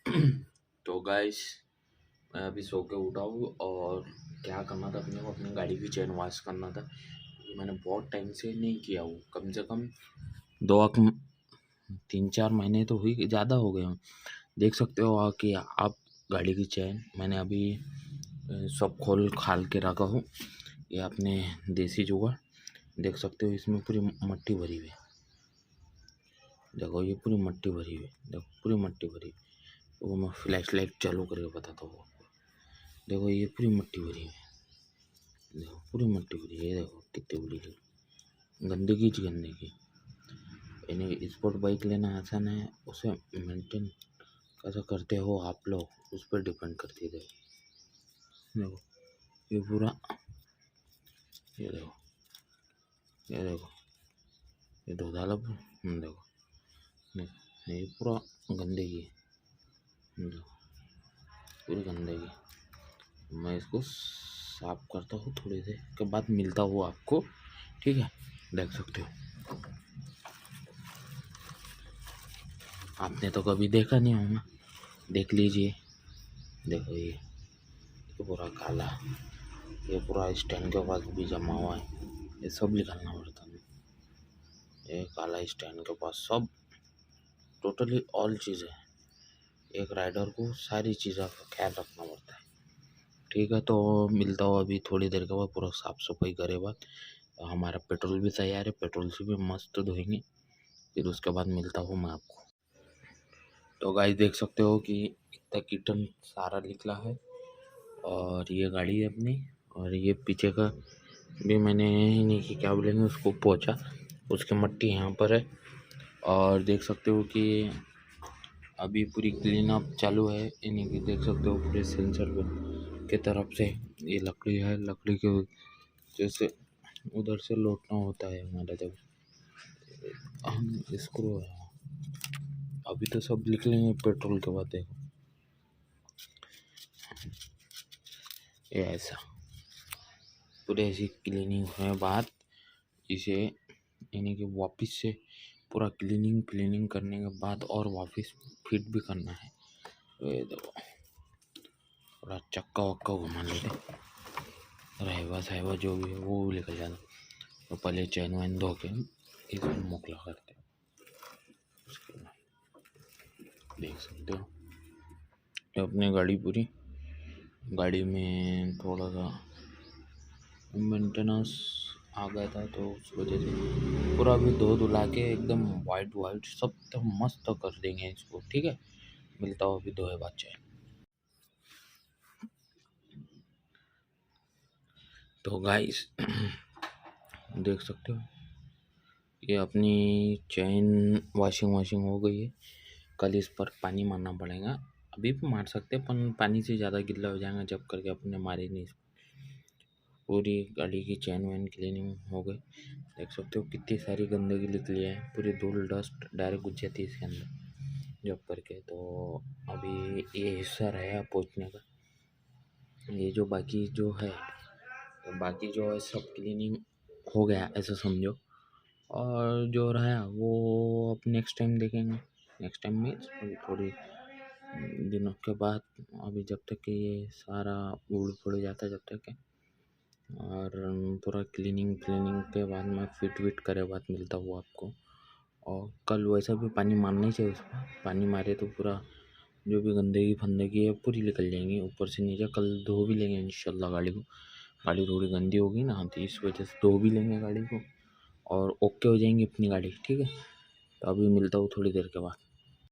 तो गाइस, मैं अभी सो के उठा हूँ और क्या करना था अपने को, अपनी गाड़ी की चेन वॉश करना था। मैंने बहुत टाइम से नहीं किया हूँ, कम से कम 3-4 महीने तो हुई, ज़्यादा हो गए हैं। देख सकते हो कि आप गाड़ी की चेन मैंने अभी सब खोल खाल के रखा हूँ। ये अपने देसी जुगाड़ देख सकते हो, इसमें पूरी मट्टी भरी हुई है। देखो ये पूरी मट्टी भरी हुई है, देखो पूरी मट्टी भरी है। वो मैं फ्लैश लाइट चालू करके बताता हूँ। देखो ये पूरी मट्टी भरी है, देखो पूरी मट्टी भरी है। ये देखो कितनी बड़ी है, गंदगी ही गंदगी। यानी स्पोर्ट बाइक लेना आसान है, उसे मेंटेन कैसा करते हो आप लोग उस पर डिपेंड करती है। देखो ये पूरा, ये देखो, ये देखो, ये धो डाला। देखो ये पूरा गंदगी है, देखो पूरी गंदगी। मैं इसको साफ करता हूँ, थोड़ी देर के बाद मिलता हूँ आपको, ठीक है। देख सकते हो, आपने तो कभी देखा नहीं होगा, देख लीजिए। देखो ये पूरा काला, ये पूरा स्टैंड के पास भी जमा हुआ है, ये सब निकालना पड़ता है। ये काला स्टैंड के पास सब टोटली ऑल चीज़ें, एक राइडर को सारी चीज़ों का ख्याल रखना पड़ता है, ठीक है। तो मिलता हूँ अभी थोड़ी देर के बाद, पूरा साफ सफाई करे बाद। हमारा पेट्रोल भी तैयार है, पेट्रोल से भी मस्त धोएंगे, फिर उसके बाद मिलता हूँ मैं आपको। तो गाइस देख सकते हो कि इतना कीटन सारा निकला है, और ये गाड़ी है अपनी, और ये पीछे का भी मैंने नहीं कि क्या बोलेंगे उसको पोंछा, उसकी मट्टी यहाँ पर है। और देख सकते हो कि अभी पूरी क्लीन अप चालू है, यानी कि देख सकते हो पूरे सेंसर के तरफ से ये लकड़ी है, लकड़ी के जैसे उधर से लौटना होता है हमारा, जब हम स्क्रू है। अभी तो सब निकलेंगे पेट्रोल के बाद। देखो ये ऐसा पूरे ऐसी क्लीनिंग होने बाद इसे, यानी कि वापस से पूरा क्लीनिंग करने के बाद और वापस फिट भी करना है। तो ये देखो पूरा चक्का वक्का घुमा लेते, रहवा सहवा जो भी है वो निकल जाता। तो पहले चैन वैन धो के इसमें मोकला करते। उसके बाद देख सकते हो अपनी गाड़ी पूरी, गाड़ी में थोड़ा सा मेंटेनेंस आ गया था, तो उस वजह से पूरा अभी धो धुला के एकदम वाइट सब तो मस्त कर देंगे इसको, ठीक है। मिलता हो अभी धोए बाद चाय। तो गाइस देख सकते हो ये अपनी चैन वॉशिंग हो गई है। कल इस पर पानी मारना पड़ेगा, अभी भी मार सकते हैं पर पानी से ज़्यादा गिल्ला हो जाएगा, जब करके अपने मारे नहीं। पूरी गाड़ी की चैन वैन क्लीनिंग हो गई, देख सकते हो कितनी सारी गंदगी निकली है, पूरी धूल डस्ट डायरेक्ट घुस जाती है इसके अंदर जब करके। तो अभी ये हिस्सा रहा पहुँचने का, ये जो बाकी जो है, तो बाकी जो है सब क्लीनिंग हो गया ऐसा समझो। और जो रहा वो अब नेक्स्ट टाइम देखेंगे, नेक्स्ट टाइम मीन्स थोड़ी दिनों के बाद। अभी जब तक कि ये सारा उड़ पड़ जाता है जब तक है, और पूरा क्लीनिंग के बाद मैं फिट करे बाद मिलता हूँ आपको। और कल वैसा भी पानी मारना ही चाहिए उसमें, पानी मारे तो पूरा जो भी गंदगी फंदगी है पूरी निकल जाएंगी ऊपर से नीचे। कल धो भी लेंगे इंशाल्लाह गाड़ी को, गाड़ी थोड़ी गंदी होगी ना, तो इस वजह से धो भी लेंगे गाड़ी को और ओके हो जाएंगी अपनी गाड़ी, ठीक है। तो अभी मिलता हूँ थोड़ी देर के बाद।